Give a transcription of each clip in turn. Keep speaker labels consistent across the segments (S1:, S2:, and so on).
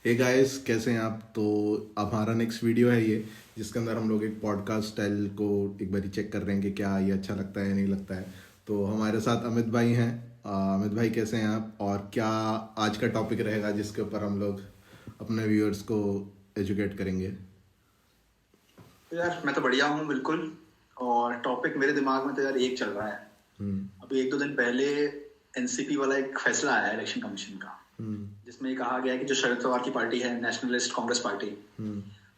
S1: Hey guys, कैसे हैं आप? तो अब हमारा नेक्स्ट वीडियो है ये, जिसके अंदर हम लोग एक पॉडकास्ट स्टाइल को एक बार चेक कर रहे हैं कि क्या ये अच्छा लगता है या नहीं लगता है। तो हमारे साथ अमित भाई हैं। अमित भाई, कैसे हैं आप? और क्या आज का टॉपिक रहेगा जिसके ऊपर हम लोग अपने व्यूअर्स को एजुकेट करेंगे?
S2: तो यार मैं तो बढ़िया हूँ बिल्कुल। और टॉपिक मेरे दिमाग में तो यार एक चल रहा है। अभी एक दो दिन पहले एनसीपी वाला एक फैसला आया इलेक्शन कमीशन का, जिसमें ये कहा गया है कि जो शरद पवार की पार्टी है, नेशनलिस्ट कांग्रेस पार्टी,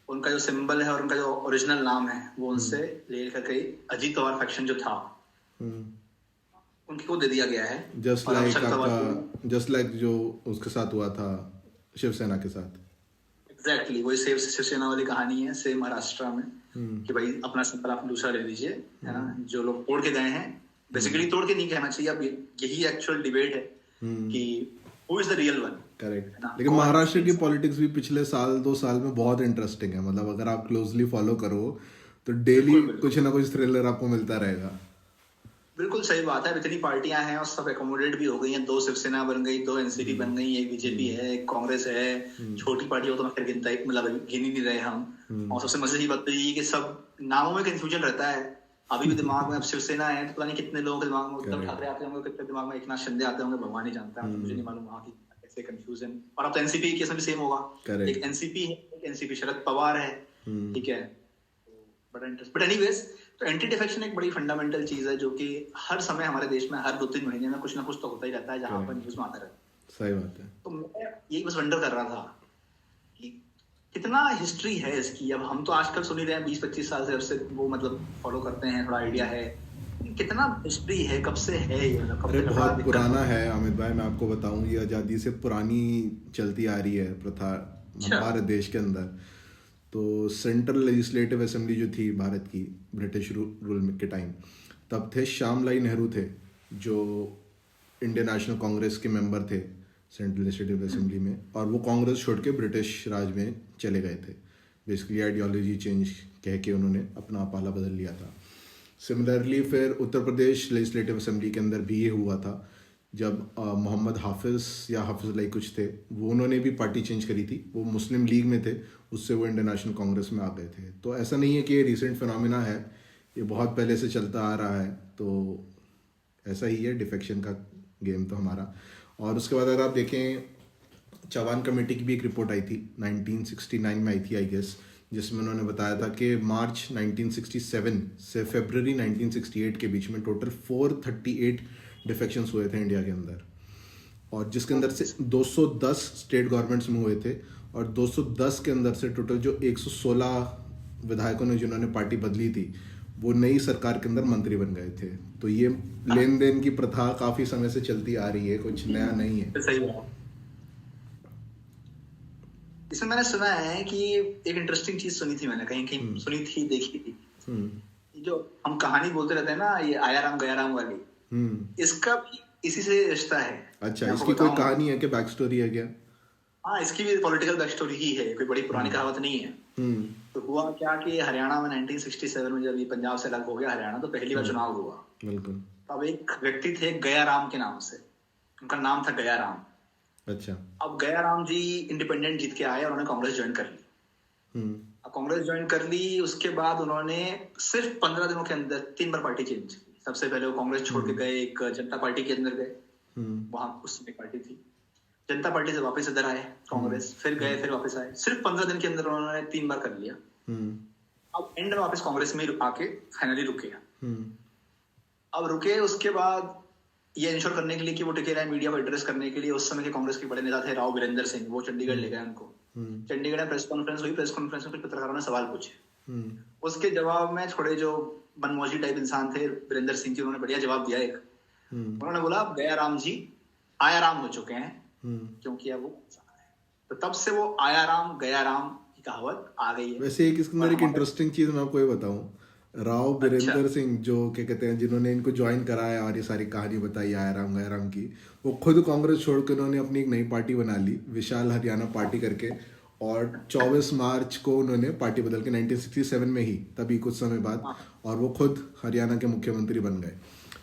S2: उनका जो सिंबल है और उनका जो ओरिजिनल नाम है वो उनसे ले करके अजीत पवार फैक्शन जो था उनकी को दे दिया गया है।
S1: जस्ट
S2: और अब
S1: लाइक
S2: शरद पवार
S1: आपका, जस्ट लाइक जो उसके साथ हुआ था शिवसेना के साथ।
S2: एग्जैक्टली वही सेम शिवसेना वाली कहानी है, सेम महाराष्ट्र में कि भाई अपना सिंबल आप दूसरा ले लीजिए, है ना। जो लोग तोड़ के गए हैं, बेसिकली तोड़ के नहीं कहना चाहिए, अब यही एक्चुअल डिबेट है कि who is the real one.
S1: Correct. लेकिन महाराष्ट्र की पॉलिटिक्स भी पिछले साल 2 साल में बहुत इंटरेस्टिंग है। मतलब अगर आप क्लोजली फॉलो करो तो डेली कुछ ना कुछ थ्रिलर आपको मिलता रहेगा।
S2: बिल्कुल सही बात है। इतनी पार्टियां हैं और सब एकोमोडेट भी हो गई हैं। 2 शिवसेना बन गई, 2 एनसीपी बन गई, एक बीजेपी है, एक कांग्रेस है। छोटी पार्टियों तो मैं फिर गिनता ही मतलब गिन ही नहीं रहे हम। और सबसे मजे की बात तो ये कि सब नामों में कंफ्यूजन रहता है। अभी भी दिमाग में अब शिवसेना है तो पता नहीं कितने लोगों के दिमाग में उद्धव ठाकरे आते होंगे, कितने दिमाग में एकनाथ शिंदे आते होंगे, भगवान ही जानता है। मुझे नहीं मालूम वहाँ की कैसे कंफ्यूजन। और अब तो एनसीपी केस में भी सेम होगा। एक एनसीपी है, एक एनसीपी शरद पवार है, ठीक है। बड़ा इंटरेस्ट। बट एनीवेज, तो एंटी डिफेक्शन एक बड़ी फंडामेंटल चीज है जो कि हर समय हमारे देश में हर 2-3 महीने में कुछ ना कुछ तो होता ही रहता है, जहां पर न्यूज में आता रहता है।
S1: सही बात है।
S2: तो मैं यही बस वंडर कर रहा था कि कितना हिस्ट्री है इसकी। अब हम तो आजकल सुन ही रहे हैं, 20-25 साल से अब से वो मतलब फॉलो करते हैं, थोड़ा आइडिया है। कितना हिस्ट्री है, कब से है ये, मतलब कब
S1: अरे
S2: से
S1: बहुत पुराना है अमित भाई। मैं आपको बताऊं, ये आज़ादी से पुरानी चलती आ रही है प्रथा भारत देश के अंदर। तो सेंट्रल लेजिस्लेटिव असेंबली जो थी भारत की, ब्रिटिश रूल के टाइम, तब थे श्यामलाई नेहरू थे, जो इंडियन नेशनल कांग्रेस के मेंबर थे सेंट्रल लेजिस्लेटिव असेंबली में। और वो कांग्रेस छोड़ के ब्रिटिश राज में चले गए थे। बेसिकली आइडियोलॉजी चेंज कह के उन्होंने अपना पाला बदल लिया था। सिमिलरली फिर उत्तर प्रदेश लेजिस्लेटिव असेंबली के अंदर भी ये हुआ था, जब मोहम्मद हाफिज़ या हाफिज़ लाई कुछ थे, वो उन्होंने भी पार्टी चेंज करी थी। वो मुस्लिम लीग में थे, उससे वो इंडियन नेशनल कांग्रेस में आ गए थे। तो ऐसा नहीं है कि ये रिसेंट फिनोमिना है, ये बहुत पहले से चलता आ रहा है। तो ऐसा ही है डिफेक्शन का गेम तो हमारा। और उसके बाद अगर आप देखें, चौहान कमेटी की भी एक रिपोर्ट आई थी, 1969 में आई थी आई गेस, जिसमें उन्होंने बताया था कि मार्च 1967 से फरवरी 1968 के बीच में टोटल 438 डिफेक्शंस हुए थे इंडिया के अंदर। और जिसके अंदर से 210 स्टेट गवर्नमेंट्स में हुए थे। और 210 के अंदर से टोटल जो 116 विधायकों ने जिन्होंने पार्टी बदली थी, वो नई सरकार के अंदर मंत्री बन गए थे। तो ये लेन देन की प्रथा काफी समय से चलती आ रही है, कुछ नया नहीं है।
S2: सही बात। इसमें मैंने सुना है कि एक इंटरेस्टिंग चीज सुनी थी, मैंने कहीं कहीं सुनी थी, देखी थी। जो हम कहानी बोलते रहते हैं ना, ये आया राम गया राम वाली, इसका भी इसी से रिश्ता है।
S1: अच्छा, इसकी कोई कहानी है कि बैक स्टोरी है क्या?
S2: हाँ, इसकी भी पॉलिटिकल बैक स्टोरी ही है, कोई बड़ी पुरानी कहावत नहीं है। तो हुआ क्या कि हरियाणा में 1967 में जब ये पंजाब से अलग हो गया हरियाणा, तो पहली बार चुनाव हुआ।
S1: बिल्कुल।
S2: अब एक व्यक्ति थे गया राम के नाम से, उनका नाम था गया राम।
S1: अच्छा।
S2: अब गया राम जी इंडिपेंडेंट जीत के आए और उन्होंने कांग्रेस ज्वाइन कर ली। अब कांग्रेस ज्वाइन कर ली, उसके बाद उन्होंने सिर्फ 15 दिनों के अंदर 3 बार पार्टी चेंज की। सबसे पहले वो कांग्रेस छोड़ के गए, एक जनता पार्टी के अंदर गए, वहां उसमें पार्टी थी। जनता पार्टी से वापस इधर आए कांग्रेस, फिर गए, फिर वापस आए। सिर्फ 15 दिन के अंदर उन्होंने 3 बार कर लिया। अब एंड में वापस कांग्रेस में आके फाइनली रुके। अब रुके, उसके बाद ये इंश्योर करने के लिए कि वो टिके रहे, मीडिया को एड्रेस करने के लिए उस समय के कांग्रेस के बड़े नेता थे राव वीरेंद्र सिंह, वो चंडीगढ़ ले गए उनको। चंडीगढ़ में प्रेस कॉन्फ्रेंस हुई, प्रेस कॉन्फ्रेंस में कुछ पत्रकारों ने सवाल पूछे। उसके जवाब में थोड़े जो मनमौजी टाइप इंसान थे, वीरेंद्र सिंह जी, उन्होंने बढ़िया जवाब दिया। एक उन्होंने बोला, गया राम जी आया राम हो चुके हैं, क्योंकि अब वो है। तो तब से वो आया राम गया राम की कहावत आ गई है।
S1: वैसे एक इसके अंदर एक इंटरेस्टिंग चीज मैं आपको ये बताऊं, राव बीरेंद्र सिंह जो क्या कहते हैं, जिन्होंने इनको ज्वाइन कराया और ये सारी कहानी बताई आया राम गया राम की, वो खुद कांग्रेस छोड़ के उन्होंने अपनी एक नई पार्टी बना ली, विशाल हरियाणा पार्टी करके। और 24 मार्च को उन्होंने पार्टी बदल के 1967 में ही, तभी कुछ समय बाद, और वो खुद हरियाणा के मुख्यमंत्री बन गए।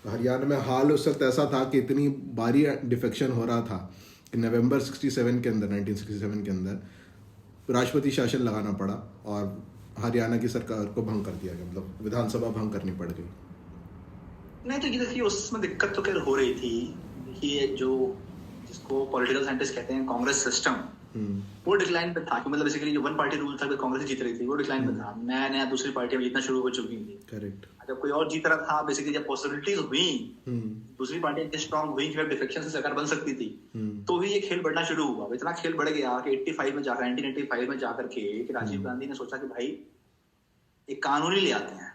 S1: तो हरियाणा में हाल उस वक्त ऐसा था कि इतनी भारी डिफेक्शन हो रहा था नवंबर 67 के अंदर 1967 के अंदर राष्ट्रपति शासन लगाना पड़ा और हरियाणा की सरकार को भंग कर दिया गया, मतलब विधानसभा भंग करनी पड़ गई।
S2: नहीं तो ये देखिए उसमें दिक्कत तो खैर हो रही थी। देखिए जो जिसको पॉलिटिकल साइंटिस्ट कहते हैं कांग्रेस सिस्टम, वो डिक्लाइन पे था, मतलब बेसिकली जो वन पार्टी रूल था, कांग्रेस जीत रही थी, वो डिक्लाइन पे था। नया नया दूसरी पार्टियां जीतना शुरू हो चुकी थी।
S1: करेक्ट।
S2: जब कोई और जीत रहा था, बेसिकली जब पॉसिबिलिटीज हुई, दूसरी पार्टियां इतनी स्ट्रांग हुई कि डिफेक्शन से सरकार बन सकती थी, तो भी ये खेल बढ़ना शुरू हुआ। इतना खेल बढ़ गया कि 1985 में जाकर के राजीव गांधी ने सोचा कि भाई एक कानून ही ले आते हैं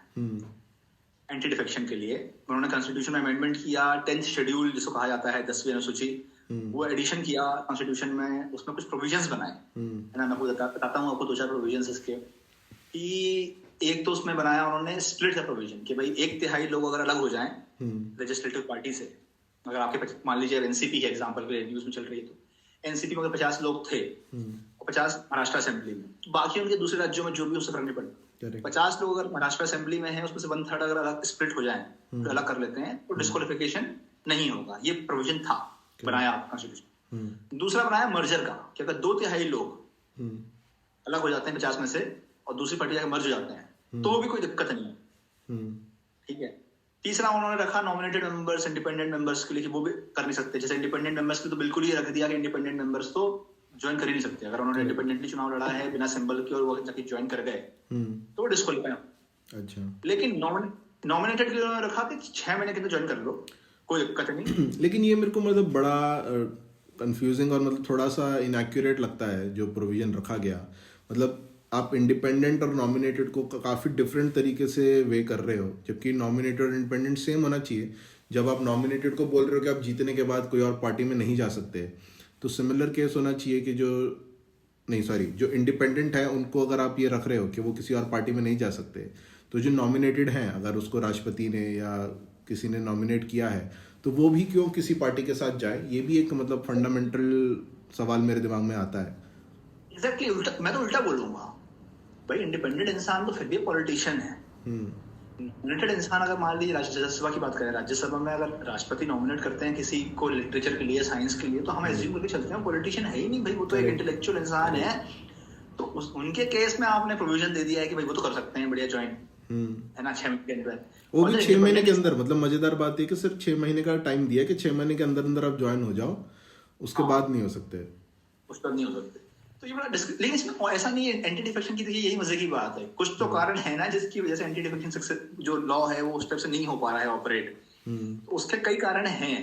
S2: एंटी डिफेक्शन के लिए। उन्होंने कॉन्स्टिट्यूशन में अमेंडमेंट किया, 10th शेड्यूल जिसको कहा जाता है 10वीं अनुसूची, वो एडिशन किया कॉन्स्टिट्यूशन में, उसमें कुछ प्रोविजंस बनाए, है ना। मैं आपको बताता हूँ आपको 2-4 प्रोविजंस इसके। कि एक तो उसमें बनाया उन्होंने स्प्लिट का प्रोविजन कि भाई 1/3 लोग अगर अलग हो जाएं लेजिस्लेटिव पार्टी से, अगर आपके मान लीजिए एनसीपी है एग्जांपल के लिए न्यूज में चल रही है, तो एनसीपी में अगर 50 लोग थे और 50 महाराष्ट्र असेंबली में, तो बाकी उनके दूसरे राज्यों में जो भी उससे फर्क नहीं पड़ता। 50 लोग अगर महाराष्ट्र असेंबली में है, उसमें से 1/3 अगर अलग स्प्लिट हो जाए, तो अलग कर लेते हैं, तो डिस्क्वालिफिकेशन नहीं होगा। ये प्रोविजन था बनाया कॉन्स्टिट्यूशन। दूसरा बनाया मर्जर का, कि अगर 2/3 लोग अलग हो जाते हैं 50 में से और दूसरी पार्टी जाकर मर्ज हो जाते हैं, तो भी कोई दिक्कत नहीं है, ठीक है। तीसरा उन्होंने रखा नॉमिनेटेड मेंबर्स, इंडिपेंडेंट मेंबर्स के लिए, कि वो भी कर नहीं सकते। जैसे इंडिपेंडेंट मेंबर्स की तो बिल्कुल ही रख दिया कि इंडिपेंडेंट मेंबर्स तो ज्वाइन कर ही नहीं सकते। अगर उन्होंने इंडिपेंडेंटली चुनाव लड़ा है बिना सिंबल के और वो जाके ज्वाइन कर गए, तो वो डिस्क्वालीफाई। अच्छा। लेकिन नॉमिनेटेड के लिए उन्होंने रखा कि 6 महीने के अंदर ज्वाइन कर लो, कोई दिक्कत नहीं।
S1: लेकिन ये मेरे को मतलब बड़ा कंफ्यूजिंग और मतलब थोड़ा सा इनएक्यूरेट लगता है जो प्रोविजन रखा गया। मतलब आप इंडिपेंडेंट और नॉमिनेटेड को काफ़ी डिफरेंट तरीके से वे कर रहे हो, जबकि नॉमिनेटेड और इंडिपेंडेंट सेम होना चाहिए। जब आप नॉमिनेटेड को बोल रहे हो कि आप जीतने के बाद कोई और पार्टी में नहीं जा सकते, तो सिमिलर केस होना चाहिए कि जो इंडिपेंडेंट है उनको अगर आप ये रख रहे हो कि वो किसी और पार्टी में नहीं जा सकते, तो जो नॉमिनेटेड हैं अगर उसको राष्ट्रपति ने या किसी ने नॉमिनेट किया है, तो वो भी क्यों किसी पार्टी के साथ जाए। ये भी एक मतलब फंडामेंटल सवाल मेरे दिमाग में आता है।
S2: एग्जैक्टली मैं तो उल्टा बोलूंगा, भाई इंडिपेंडेंट इंसान तो फिर भी पॉलिटिशियन है। नॉमिनेटेड इंसान अगर मान लीजिए राज्यसभा की बात करें, राज्यसभा में अगर राष्ट्रपति नॉमिनेट करते हैं किसी को लिटरेचर के लिए, साइंस के लिए, तो हम एज्यूम करके चलते हैं पॉलिटिशियन है ही नहीं भाई, वो तो एक इंटेलेक्चुअल इंसान है। तो उनके केस में आपने प्रोविजन दे दिया है कि भाई वो तो कर सकते हैं बढ़िया ज्वाइन, है ना, 6 महीने के अंदर।
S1: वो भी 6 महीने के अंदर, मतलब मजेदार बात है कि सिर्फ 6 महीने का टाइम दिया कि 6 महीने के अंदर अंदर आप ज्वाइन हो जाओ, उसके बाद नहीं हो सकते,
S2: उस पर नहीं हो सकते। तो ये बड़ा लेकिन इसमें ऐसा नहीं है एंटी डिफेक्शन की। देखिए यही मजे की बात है, कुछ तो कारण है ना जिसकी वजह से एंटी डिफेक्शन जो लॉ है वो उस टाइप से नहीं हो पा रहा है ऑपरेट। तो उसके कई कारण हैं।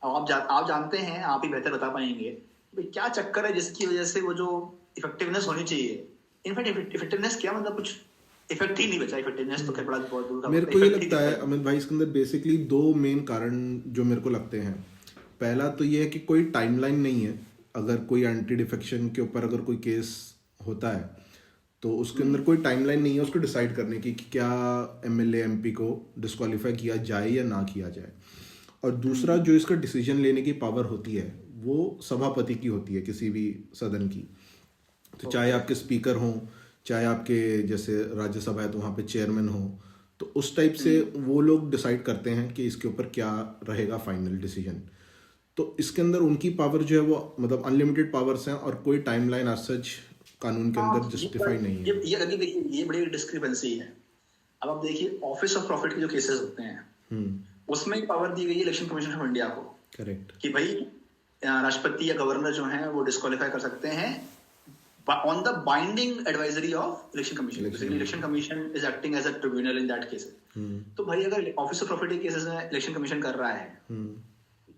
S2: अब आप जानते हैं, आप ही बेहतर बता पाएंगे क्या चक्कर है जिसकी वजह से वो जो इफेक्टिवनेस होनी चाहिए, इनफैक्ट इफेक्टिवनेस क्या मतलब कुछ इफेक्ट ही नहीं बचा। इफेक्टिवनेस तो क्या बड़ा बहुत दूर का।
S1: मेरे को ये लगता है अमित भाई, इसके अंदर बेसिकली 2 मेन कारण जो मेरे को लगते हैं। पहला तो ये है कि कोई टाइमलाइन नहीं है। अगर कोई एंटी डिफेक्शन के ऊपर अगर कोई केस होता है तो उसके अंदर कोई टाइमलाइन नहीं है उसको डिसाइड करने की कि क्या एमएलए एमपी को डिस्क्वालीफाई किया जाए या ना किया जाए। और दूसरा जो इसका डिसीजन लेने की पावर होती है वो सभापति की होती है किसी भी सदन की। तो चाहे आपके स्पीकर हों, चाहे आपके जैसे राज्यसभा है तो वहाँ पे चेयरमैन हो, तो उस टाइप से वो लोग डिसाइड करते हैं कि इसके ऊपर क्या रहेगा फाइनल डिसीजन। तो इसके अंदर उनकी पावर जो है वो मतलब अनलिमिटेड पावर्स हैं और कोई टाइमलाइन आज सच कानून के अंदर जस्टिफाई नहीं है।
S2: ये अभी देखिए ये बड़ी डिस्क्रिपेंसी है। अब आप देखिए ऑफिस ऑफ प्रॉफिट के जो केसेस होते हैं उसमें पावर दी गई है इलेक्शन कमीशन ऑफ इंडिया को। करेक्ट। कि भाई राष्ट्रपति या गवर्नर जो है वो डिस्क्वालीफाई कर सकते हैं on the binding advisory of election commission. Basically election commission is acting as a tribunal in that case. तो भाई अगर ऑफिस ऑफ प्रॉफिट के केसेस में इलेक्शन कमीशन कर रहा है,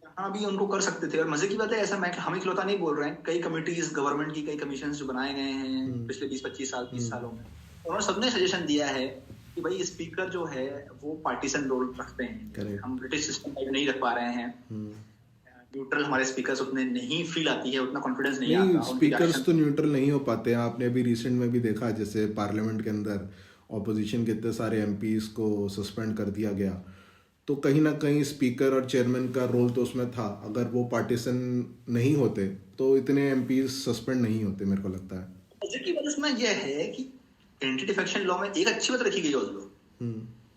S2: यहाँ भी उनको कर सकते थे। और मजे की बात है ऐसा हम इकलौता नहीं बोल रहे हैं, कई कमिटीज गवर्नमेंट की, कई कमीशन जो बनाए गए हैं पिछले 20-25 साल 30 सालों में, उन्होंने सबने सजेशन दिया है कि भाई स्पीकर जो है वो पार्टीसन रोल रखते हैं। हम ब्रिटिश सिस्टम टाइप नहीं रख पा रहे हैं, न्यूट्रल हमारे स्पीकर्स उतने नहीं फील आती है, उतना कॉन्फिडेंस नहीं आता।
S1: स्पीकर्स तो न्यूट्रल नहीं हो पाते हैं। आपने अभी रिसेंट में भी देखा जैसे पार्लियामेंट के अंदर ऑपोजिशन के इतने सारे एमपीज को सस्पेंड कर दिया गया, तो कहीं ना कहीं स्पीकर और चेयरमैन का रोल तो उसमें था। अगर वो पार्टीसन नहीं होते तो इतने एमपीज सस्पेंड नहीं होते मेरे को लगता है।
S2: की बात इसमें यह है कि एंटी डिफेक्शन लॉ में एक अच्छी बात रखी गई है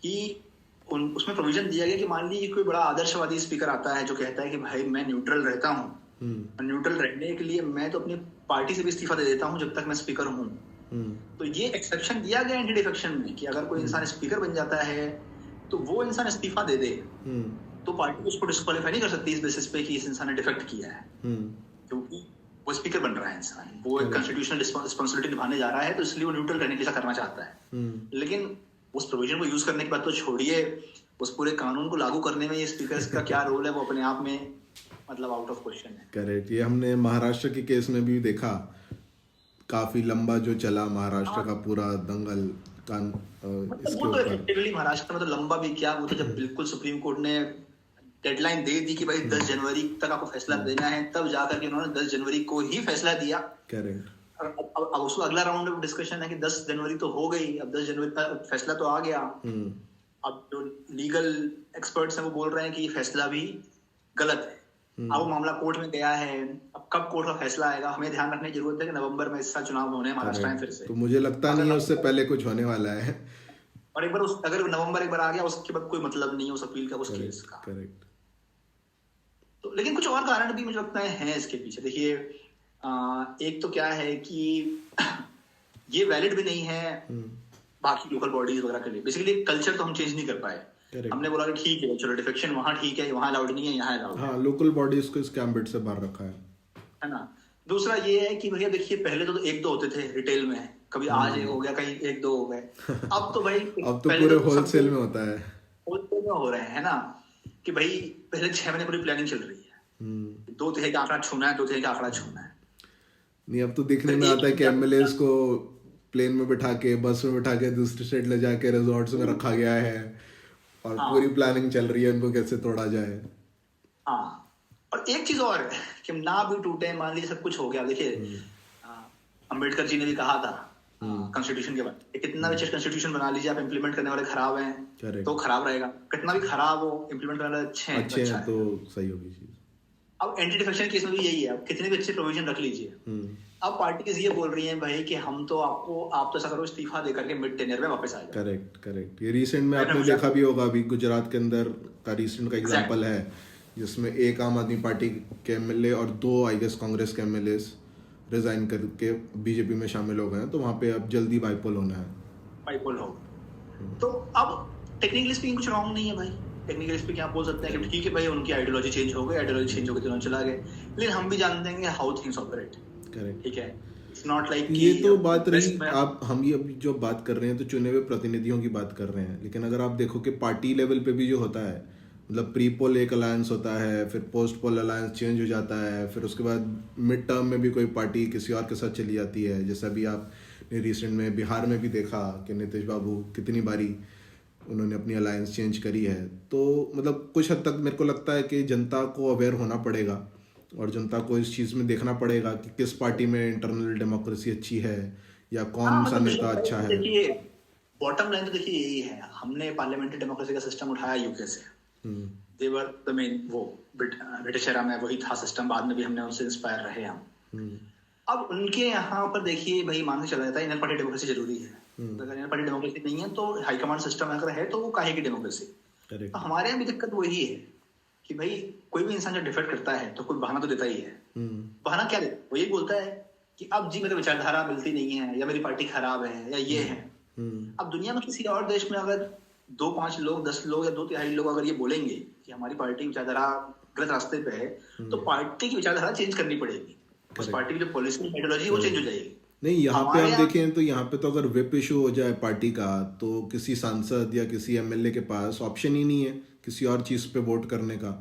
S2: कि उसमें प्रोविजन दिया गया कि मान लीजिए कोई बड़ा आदर्शवादी स्पीकर आता है जो कहता है कि भाई मैं न्यूट्रल रहता हूँ, न्यूट्रल रहने के लिए मैं तो अपनी पार्टी से भी इस्तीफा दे देता हूँ जब तक मैं स्पीकर हूँ। तो ये एक्सेप्शन दिया गया एंटी डिफेक्शन में कि अगर कोई इंसान स्पीकर बन जाता है तो वो इंसान इस्तीफा दे दे तो पार्टी उसको डिस्क्वालीफाई नहीं कर सकती इस बेसिस पे कि इस इंसान ने डिफेक्ट किया है, क्योंकि वो स्पीकर बन रहा है इंसान, वो एक कॉन्स्टिट्यूशनल रिस्पांसिबिलिटी निभाने जा रहा है, तो इसलिए वो न्यूट्रल रहने की करना चाहता है। लेकिन उस प्रोविजन को यूज करने के बाद तो छोड़िए, उस पूरे कानून को लागू करने में ये स्पीकर का क्या रोल है वो अपने आप में मतलब आउट ऑफ क्वेश्चन है।
S1: करेक्ट। ये हमने महाराष्ट्र के केस में भी देखा, काफी लंबा जो चला महाराष्ट्र का पूरा दंगल
S2: मतलब वो तो इफेक्टिवली महाराष्ट्र में तो लंबा भी क्या, वो तो जब बिल्कुल सुप्रीम कोर्ट ने डेडलाइन दे दी कि भाई 10 जनवरी तक आपको फैसला देना है, तब जाकर के उन्होंने 10 जनवरी को ही फैसला दिया।
S1: करेक्ट।
S2: अब उसको अगला राउंड में डिस्कशन है कि 10 जनवरी तो हो गई, अब 10 जनवरी तक फैसला तो आ गया। अब जो लीगल एक्सपर्ट्स हैं वो बोल रहे हैं कि ये फैसला भी गलत है। अब वो मामला कोर्ट में गया है, अब कब कोर्ट का फैसला आएगा, हमें ध्यान रखने की जरूरत है कि नवंबर में इस साल चुनाव होने हैं महाराष्ट्र में फिर से।
S1: तो मुझे लगता नहीं है उससे पहले कुछ होने वाला है।
S2: और एक बार अगर नवंबर एक बार आ गया उसके बाद कोई मतलब नहीं है उस अपील का, उस केस का।
S1: करेक्ट।
S2: तो लेकिन कुछ और कारण भी मुझे लगता है इसके पीछे। देखिए एक तो क्या है कि ये वैलिड भी नहीं है बाकी लोकल बॉडीज वगैरह के लिए। बेसिकली कल्चर तो हम चेंज नहीं कर पाए। हमने बोला कि ठीक है चलो डिफेक्शन वहां ठीक है, वहां अलाउड नहीं है, यहाँ अलाउड है।
S1: लोकल बॉडीज को इस गैम्बिट से बाहर रखा है
S2: ना। दूसरा ये है कि भैया देखिए पहले तो एक दो होते थे रिटेल में, कभी आज एक हो गया, कहीं एक दो हो गए। अब तो भाई
S1: अब तो पूरे होलसेल में होता है,
S2: होलसेल में हो रहे हैं ना, कि भाई पहले 6 महीने पूरी प्लानिंग चल रही है, 2 तिहाई का आंकड़ा छूना है, 2 तिहाई का आंकड़ा छूना है।
S1: नहीं अब तो देखने में आता है कि एमएलएस को प्लेन में बिठा के, बस में बिठा के दूसरे स्टेट ले जाके रिजॉर्ट्स में रखा गया है और पूरी प्लानिंग चल रही है उनको कैसे तोड़ा जाए।
S2: हाँ, और एक चीज और है कि ना भी टूटे, मान लीजिए सब कुछ हो गया। देखिए अंबेडकर जी ने भी कहा था कॉन्स्टिट्यूशन के बाद, कितना भी कॉन्स्टिट्यूशन बना लीजिए आप, इम्प्लीमेंट करने वाले खराब हैं तो खराब रहेगा, कितना भी खराब हो इम्प्लीमेंट करने वाले अच्छे हैं
S1: तो सही होगी चीज।
S2: अब एंटी डिफेक्शन केस में भी यही है, आप कितने भी अच्छे प्रोविजन रख लीजिए, अब पार्टीज ये बोल रही हैं भाई कि हम तो आप तो ऐसा करो इस्तीफा दे करके मिड टेन्योर में वापस आ जाओ।
S1: करेक्ट। ये रिसेंट में आपने देखा भी होगा, अभी गुजरात के अंदर का रिसेंट का एग्जांपल है जिसमें एक आम आदमी पार्टी के एमएलए और 2 आई गेस कांग्रेस के एमएलए रिजाइन करके बीजेपी में शामिल हो गए हैं, तो वहां पे अब जल्दी बाइपोल होना है।
S2: बाइपोल हो तो अब टेक्निकली स्पीकिंग कुछ रॉन्ग नहीं है भाई, टेक्निकली स्पीकिंग आप बोल सकते हैं कि ठीक है भाई उनकी आइडियोलॉजी चेंज हो गई, आइडियोलॉजी चेंज हो गई तो उन्होंने चला गए, लेकिन हम भी जानते हैं हाउ थिंग्स ऑपरेट।
S1: करेक्ट,
S2: ठीक है। इट्स नॉट लाइक
S1: ये तो बात रही, आप हम ये अभी जो बात कर रहे हैं तो चुने हुए प्रतिनिधियों की बात कर रहे हैं, लेकिन अगर आप देखो कि पार्टी लेवल पे भी जो होता है, मतलब प्री पोल एक अलायंस होता है, फिर पोस्ट पोल अलायंस चेंज हो जाता है, फिर उसके बाद मिड टर्म में भी कोई पार्टी किसी और के साथ चली जाती है। जैसा अभी आपने रिसेंट में बिहार में भी देखा कि नीतीश बाबू कितनी बारी उन्होंने अपनी अलायंस चेंज करी है। तो मतलब कुछ हद तक मेरे को लगता है कि जनता को अवेयर होना पड़ेगा और जनता को इस चीज़ में देखना पड़ेगा कि किस पार्टी में इंटरनल डेमोक्रेसी अच्छी है या कौन सा नेता अच्छा है।
S2: देखिए बॉटम लाइन तो देखिए यही है, हमने पार्लियामेंट्री डेमोक्रेसी का सिस्टम उठाया यूके से, देवर द मेन, वो ब्रिटिश एरा में वही था सिस्टम, बाद में भी हमने उनसे इंस्पायर रहे हम। अब उनके यहाँ पर देखिए भाई मान के चला जाता है इनर पार्टी डेमोक्रेसी जरूरी है, अगर इनर पार्टी डेमोक्रेसी नहीं है तो हाईकमांड सिस्टम अगर है तो वो काहे की डेमोक्रेसी। तो हमारे यहाँ भी दिक्कत वही है कि भाई कोई भी इंसान जब डिफेक्ट करता है तो कोई बहाना तो देता ही है। बहाना क्या देता है, वो ये बोलता है कि अब जी मेरी विचारधारा मिलती नहीं है, या मेरी पार्टी खराब है, या ये है। अब दुनिया में किसी और देश में अगर 2-5 लोग, 10 लोग या 2 तिहाई लोग अगर ये बोलेंगे कि हमारी पार्टी विचारधारा गलत रास्ते पे है, तो पार्टी की विचारधारा चेंज करनी पड़ेगी, उस पार्टी की जो पॉलिसी आइडियोलॉजी वो चेंज हो जाएगी।
S1: नहीं यहाँ पे आप देखें तो यहाँ पे तो अगर व्हिप इशू हो जाए पार्टी का, तो किसी सांसद या किसी एमएलए के पास ऑप्शन ही नहीं है किसी और चीज पे वोट करने का।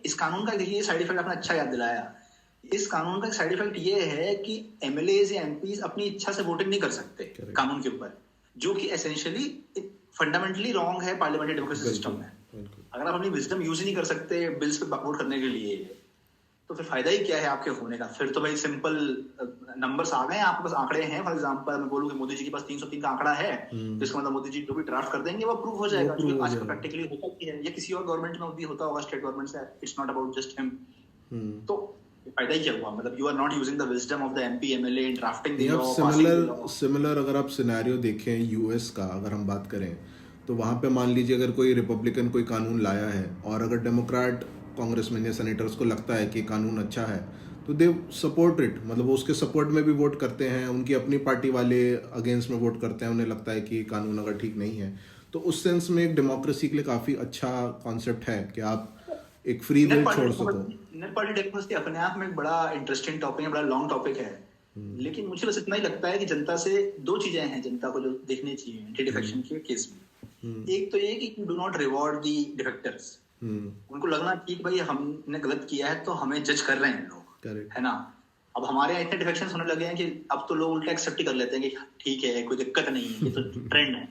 S2: इस कानून का देखिए साइड इफेक्ट आपने अच्छा याद दिलाया, इस कानून का साइड इफेक्ट ये है कि एमएलएज या एमपीज अपनी इच्छा से वोटिंग नहीं कर सकते कानून के ऊपर, जो कि एसेंशियली फंडामेंटली रॉन्ग है पार्लियामेंट्री डेमोक्रेसी सिस्टम में। अगर आप अपनी विजडम यूज ही नहीं कर सकते बिल्स पे वोट करने के लिए, तो फिर फायदा ही क्या है आपके होने का। फिर तो भाई सिंपल नंबर्स आ गए हैं, आपके पास आंकड़े हैं। फॉर एग्जांपल मैं बोलूं कि मोदी जी के पास 303 का आंकड़ा है, तो इसका मतलब मोदी जी जो भी ड्राफ्ट कर देंगे वो अप्रूव हो जाएगा, जो आजकल प्रैक्टिकली होता ही है, या किसी और गवर्नमेंट में भी होता होगा, स्टेट गवर्नमेंट से। It's not about just him. तो फायदा ही क्या हुआ, मतलब you are not using the wisdom of the MP MLA in drafting the law.
S1: Similar अगर आप सिनेरियो देखें यूएस का, अगर हम बात करें तो वहां पे मान लीजिए अगर कोई रिपब्लिकन कोई कानून लाया है और अगर डेमोक्रेट कांग्रेसमैन या सेनेटर्स को लगता है कि कानून अच्छा है तो दे सपोर्ट इट, मतलब वो उसके सपोर्ट में भी वोट करते हैं, उनकी अपनी पार्टी वाले अगेंस्ट में वोट करते हैं, उन्हें लगता है कि कानून अगर ठीक नहीं है। तो उस सेंस में एक डेमोक्रेसी के लिए काफ़ी अच्छा कॉन्सेप्ट है कि आप एक फ्री विल छोड़ सको।
S2: इनर पार्टी डेमोक्रेसी अपने आप में एक बड़ा इंटरेस्टिंग टॉपिक है, बड़ा लॉन्ग टॉपिक है, लेकिन मुझे बस इतना ही लगता है कि जनता से दो चीजें हैं जनता को जो देखनी चाहिए एंटी डिफेक्शन के केस में। एक तो ये कि you do not reward the defectors, उनको लगना चाहिए कि भाई हमने गलत किया है तो हमें जज कर रहे हैं लोग, है ना। अब हमारे यहाँ इतने डिफेक्शन होने लगे हैं कि अब तो लोग उल्टा एक्सेप्ट ही कर लेते हैं कि ठीक है कोई दिक्कत नहीं है, ये तो ट्रेंड है।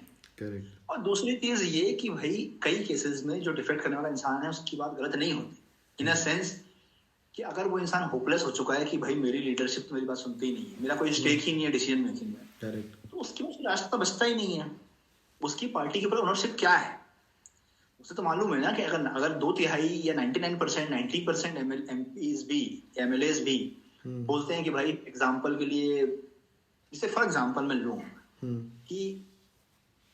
S2: और दूसरी चीज ये कि भाई कई केसेस में जो डिफेक्ट करने वाला इंसान है उसकी बात गलत नहीं होती, इन अ सेंस कि अगर वो इंसान होपलेस हो चुका है कि भाई मेरी लीडरशिप तो मेरी बात सुनती ही नहीं है, मेरा कोई स्टेक ही नहीं है डिसीजन मेकिंग में, तो उसके उसकी रास्ता बचता ही नहीं है। उसकी पार्टी के ऊपर ओनरशिप क्या है, उसे तो मालूम है ना कि अगर 2/3 या 99%, 90% एमपीज भी एमएलएस भी बोलते हैं कि भाई एग्जाम्पल के लिए, जैसे फॉर एग्जाम्पल मैं लूँ कि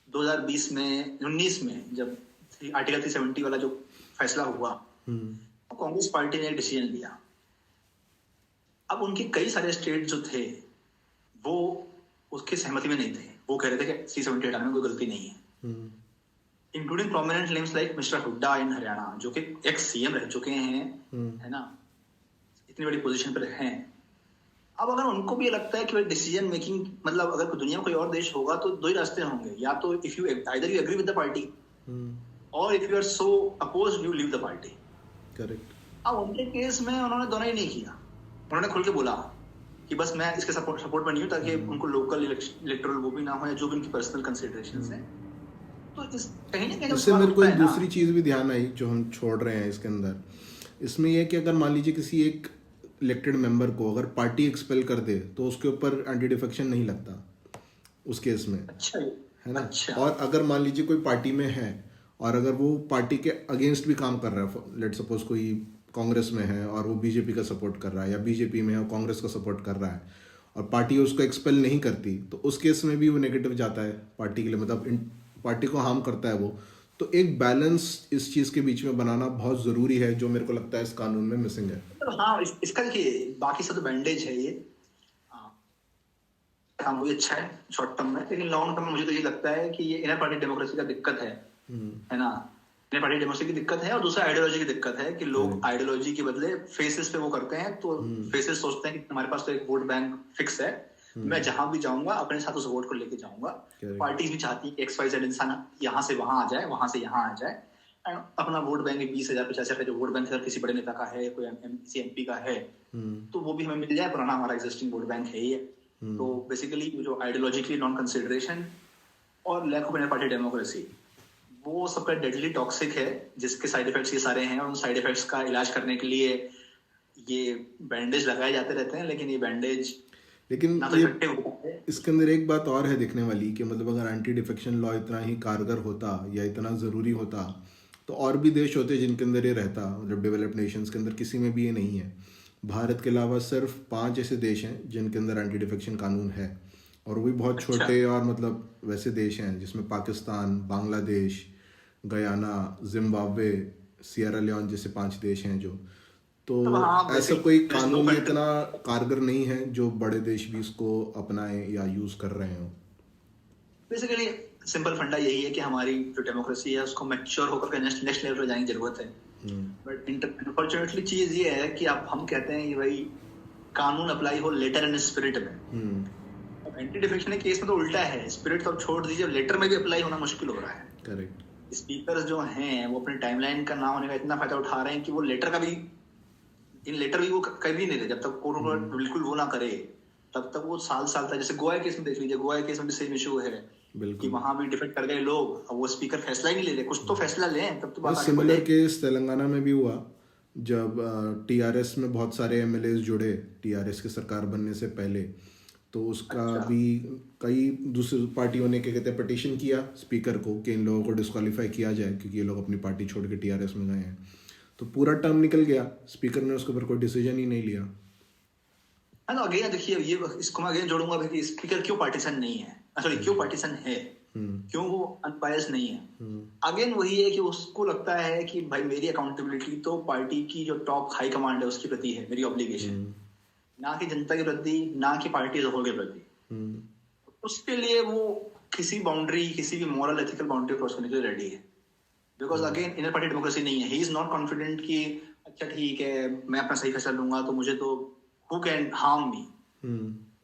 S2: 2020 में 19 में जब आर्टिकल 370 वाला जो फैसला हुआ तो कांग्रेस पार्टी ने एक डिसीजन लिया। अब उनके कई सारे स्टेट जो थे वो उसकी सहमति में नहीं थे, वो कह रहे थे कि 370 हटाने में कोई गलती नहीं है, including prominent names like mister Hooda in Haryana जो कि एक्स सीएम रह चुके हैं, है ना, इतनी बड़ी पोजीशन पर हैं। अब अगर उनको भी लगता है कि डिसीजन मेकिंग, मतलब अगर दुनिया में कोई और देश होगा तो दो ही रास्ते होंगे, या तो if you either you agree with the party और if you are so opposed you leave the party. Correct. अब उनके केस में उन्होंने दोनों ही नहीं किया, उन्होंने खुल के बोला कि बस मैं इसके सपोर्ट में नहीं हूँ ताकि उनको लोकल इलेक्टोरल वो भी ना हो या जो भी उनकी पर्सनल कंसिडरेशंस हैं। तो इस कहीं ना कहीं
S1: इससे मेरे को एक दूसरी चीज भी ध्यान आई जो हम छोड़ रहे हैं इसके अंदर, इसमें यह कि अगर मान लीजिए किसी एक इलेक्टेड मेंबर को अगर पार्टी एक्सपेल कर दे तो उसके ऊपर एंटी डिफेक्शन नहीं लगता उस केस में,
S2: अच्छा
S1: है ना। और अगर मान लीजिए कोई पार्टी में है और अगर वो पार्टी के अगेंस्ट भी काम कर रहा है, लेट सपोज कोई कांग्रेस में है और वो बीजेपी का सपोर्ट कर रहा है, या बीजेपी में है और कांग्रेस का सपोर्ट कर रहा है और पार्टी उसको एक्सपेल नहीं करती, तो उस केस में भी वो नेगेटिव जाता है पार्टी के लिए, मतलब पार्टी को हार्म करता है वो। तो एक बैलेंस इस चीज के बीच में बनाना बहुत जरूरी है जो मेरे को लगता है इस कानून में मिसिंग है।
S2: हाँ, इसका देखिए बाकी सब तो बैंडेज है ये, हाँ वो अच्छा है शॉर्ट टर्म में, लेकिन लॉन्ग टर्म में मुझे तो ये लगता है कि ये इनर पार्टी डेमोक्रेसी का दिक्कत है ना। इनर पार्टी डेमोक्रेसी की दिक्कत है और दूसरा आइडियोलॉजी की दिक्कत है कि लोग आइडियोलॉजी के बदले फेसेस पे वो करते हैं, तो फेसेस सोचते हैं कि हमारे पास तो एक वोट बैंक फिक्स है, मैं जहां भी जाऊंगा अपने साथ उस वोट को लेके जाऊंगा। पार्टी भी चाहती है XYZ इंसान यहाँ से वहां आ जाए, वहां से यहाँ आ जाए, अपना वोट बैंक 20,000 50,000 जो वोट बैंक किसी बड़े नेता का है, कोई किसी MP का है तो वो भी हमें मिल जाए, पुराना हमारा एग्जिस्टिंग वोट बैंक है ये। तो बेसिकली जो आइडियोलॉजिकली नॉन कंसिडरेशन और lack of inner party democracy वो सबका डेडली टॉक्सिक है, जिसके साइड इफेक्ट्स ये सारे हैं और उन साइड इफेक्ट्स का इलाज करने के लिए ये बैंडेज लगाए जाते रहते हैं, लेकिन ये बैंडेज
S1: इसके अंदर एक बात और है देखने वाली कि मतलब अगर एंटी डिफेक्शन लॉ इतना ही कारगर होता या इतना ज़रूरी होता तो और भी देश होते जिनके अंदर ये रहता, मतलब डेवलप्ड नेशंस के अंदर किसी में भी ये नहीं है। भारत के अलावा सिर्फ 5 ऐसे देश हैं जिनके अंदर एंटी डिफेक्शन कानून है, और वो भी बहुत छोटे और मतलब वैसे देश हैं जिसमें Pakistan, Bangladesh, Guyana, Zimbabwe, Sierra Leone जैसे 5 देश हैं जो, तो ऐसा कोई कानून इतना कारगर नहीं है जो बड़े देश भी इसको अपनाएं या यूज कर रहे हो।
S2: बेसिकली सिंपल फंडा यही है कि हमारी जो डेमोक्रेसी है उसको मैच्योर होकर नेक्स्ट लेवल पे जाने की जरूरत है। बट अनफॉर्चुनेटली चीज ये है कि अब हम कहते हैं कि भाई कानून अप्लाई हो लेटर एंड स्पिरिट में, अब एंटी डिफेक्शन के केस में तो उल्टा है, स्पिरिट तो छोड़ दीजिए, लेटर में भी अप्लाई होना मुश्किल हो रहा है। करेक्ट। स्पीकर्स जो हैं वो अपने टाइमलाइन का ना होने का इतना फायदा उठा रहे हैं कि वो लेटर का भी भी वो कभी नहीं थे, जब तक कोर्ट बिल्कुल वो ना करे तब तक वो साल तक, जैसे गोवा केस में देख लीजिए, गोवा केस में भी सेम इशू है कि वहां भी डिफेक्ट कर गए लोग, अब वो स्पीकर फैसला ही नहीं ले रहे, कुछ तो फैसला लें तब तो बात।
S1: सिमिलर केस तेलंगाना में भी हुआ जब TRS में बहुत सारे MLAs जुड़े TRS की सरकार बनने से पहले, तो उसका भी कई दूसरी पार्टियों ने क्या कहते हैं पिटीशन किया स्पीकर को कि इन लोगों को डिस्क्वालीफाई किया जाए क्योंकि ये लोग अपनी पार्टी छोड़ के TRS में गए हैं। तो पूरा टर्म निकल गया, स्पीकर ने उसके ऊपर कोई डिसीजन ही नहीं लिया।
S2: अगेन देखिए ये इसको मैं अगेन जोड़ूंगा कि स्पीकर क्यों पार्टीशन नहीं है, सॉरी क्यों पार्टीशन है। क्यों वो अनबायस्ड नहीं है। अगेन वही है कि उसको लगता है कि भाई मेरी अकाउंटेबिलिटी तो पार्टी की जो टॉप हाई कमांड है उसके प्रति है, मेरी ऑब्लिगेशन, ना कि जनता के प्रति, ना कि पार्टी के प्रति। उसके लिए वो किसी बाउंड्री, किसी भी मॉरल एथिकल बाउंड्री क्रॉस करने के लिए रेडी है। Because again inner party democracy नहीं है। ही इज नॉट कॉन्फिडेंट कि अच्छा ठीक है मैं अपना सही फैसला लूंगा तो मुझे तो who can harm me.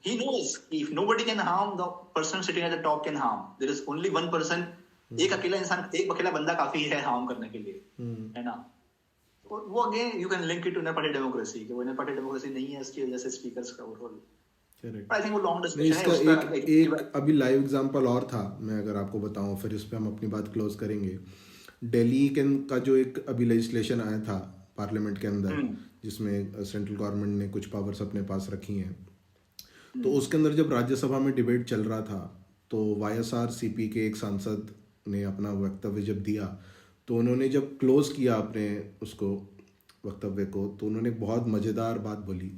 S2: He knows if nobody can harm, the person sitting at the top can harm. There is only one person. एक अकेला इंसान, एक अकेला बंदा काफी है हार्म करने के लिए, है ना। वो again you can link it to inner party democracy, कि वो इनर पार्टी डेमोक्रेसी नहीं है इसकी वजह से स्पीकर्स का रोल। आई थिंक वो लॉन्ग डिस्कशन है उसका।
S1: एक अभी लाइव एग्जांपल और था, मैं अगर आपको बताऊं, फिर इस पे हम अपनी बात क्लोज करेंगे। दिल्ली का जो एक अभी लेजिस्लेशन आया था पार्लियामेंट के अंदर, जिसमें सेंट्रल गवर्नमेंट ने कुछ पावर्स अपने पास रखी हैं, तो उसके अंदर जब राज्यसभा में डिबेट चल रहा था तो YSRCP के एक सांसद ने अपना वक्तव्य जब दिया, तो उन्होंने जब क्लोज किया अपने उसको वक्तव्य को, तो उन्होंने बहुत मज़ेदार बात बोली।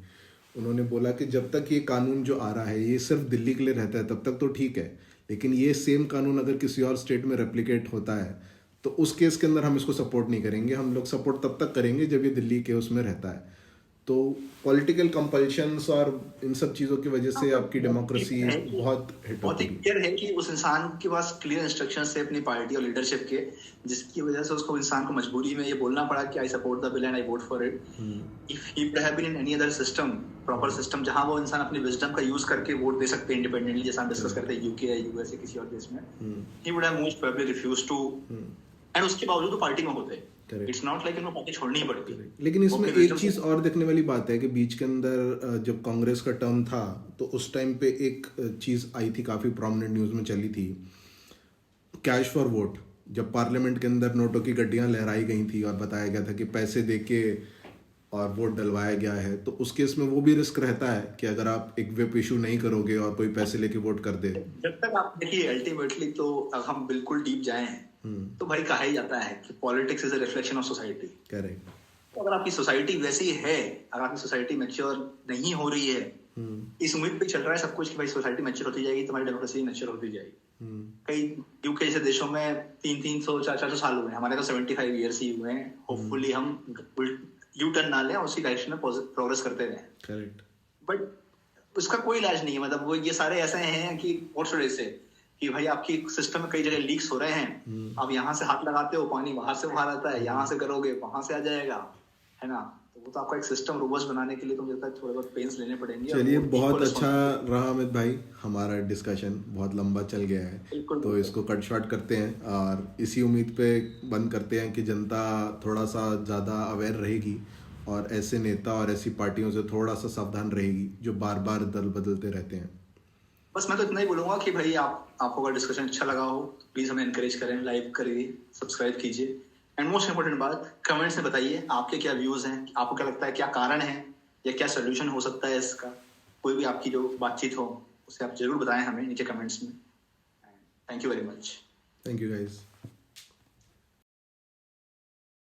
S1: उन्होंने बोला कि जब तक ये कानून जो आ रहा है ये सिर्फ दिल्ली के लिए रहता है तब तक तो ठीक है, लेकिन ये सेम कानून अगर किसी और स्टेट में रेप्लिकेट होता है तो उस केस के अंदर हम इसको सपोर्ट नहीं करेंगे। हम लोग सपोर्ट तब तक करेंगे जब ये दिल्ली के उसमें रहता है। तो पॉलिटिकल कंपल्शंस और इन सब चीज़ों की वजह से आपकी डेमोक्रेसी बहुत
S2: क्लियर है कि उस इंसान के पास क्लियर इंस्ट्रक्शंस है अपनी पार्टी और लीडरशिप के, जिसकी वजह से उसको इंसान को मजबूरी में ये बोलना पड़ा कि I support the bill and I vote for it. If he would have been in any other system, proper system, जहां वो इंसान अपनी विजडम का यूज करके वोट दे सकते हैं इंडिपेंडेंटली, जैसा हम डिस्कस करते हैं यूके या यूएसए किसी और देश में, he would have most probably refused to, and उसके बावजूद वो पार्टी में होते। इट्स नॉट लाइक उनको पार्टी छोड़नी ही पड़ती।
S1: लेकिन इसमें एक चीज और देखने वाली बात है कि बीच के अंदर जब कांग्रेस का टर्म था तो उस टाइम पे एक चीज आई थी, काफी प्रोमिनेंट न्यूज में चली थी, कैश फॉर वोट। जब पार्लियामेंट के अंदर नोटों की गड्डियां लहराई गई थी और बताया गया था कि पैसे देके और वोट डलवाया गया है, तो उस केस में वो भी रिस्क रहता है कि अगर आप एक व्हिप इशू नहीं करोगे और कोई पैसे लेके वोट कर दे।
S2: जब तक आप देखिए अल्टीमेटली तो हम बिल्कुल डीप जाएं तो भाई कहा ही जाता है कि politics is a reflection of society.
S1: Correct.
S2: तो अगर आपकी सोसाइटी वैसी है, अगर आपकी सोसाइटी मैच्योर नहीं हो रही है, इस उम्मीद पे चल रहा है सब कुछ कि भाई सोसाइटी मैच्योर होती जाएगी, तुम्हारी डेमोक्रेसी मैच्योर होती जाएगी। कई यूके जैसे देशों में 300 400 साल हुए हैं, हमारे तो 75 ईयर्स ही हुए हैं। होपफुली हम यू टर्न ना लें, उसी डायरेक्शन में प्रोग्रेस करते रहें।
S1: करेक्ट।
S2: बट उसका कोई इलाज नहीं है। मतलब वो ये सारे ऐसे हैं कि व्हाट शुड आई से, कि भाई आपकी सिस्टम में कई जगह लीक्स हो रहे हैं, आप यहाँ से हाथ लगाते हो पानी वहां से बाहर आता है, यहाँ से करोगे वहां से आ जाएगा, है ना। तो वो तो आपका एक सिस्टम रोबस्ट बनाने के लिए तो मुझे लगता है थोड़े बहुत पेन्स लेने पड़ेंगे।
S1: चलिए, बहुत अच्छा रहा अमित भाई, हमारा डिस्कशन बहुत लंबा चल गया है, तो इसको कट शॉर्ट करते हैं और इसी उम्मीद पे बंद करते हैं कि जनता थोड़ा सा ज़्यादा अवेयर रहेगी और ऐसे नेता और ऐसी पार्टियों से थोड़ा सा सावधान रहेगी जो बार बार दल बदलते रहते हैं।
S2: बस मैं तो इतना ही बोलूंगा कि भाई आपको अगर डिस्कशन अच्छा लगा हो तो प्लीज हमें एनकरेज करें, लाइक करिए, सब्सक्राइब कीजिए, एंड मोस्ट इंपोर्टेंट बात, कमेंट्स में बताइए आपके क्या व्यूज हैं, आपको क्या लगता है क्या कारण है या क्या सोल्यूशन हो सकता है इसका। कोई भी आपकी जो बातचीत हो उसे आप जरूर बताएं हमें नीचे कमेंट्स में। Thank you very much.
S1: Thank you guys.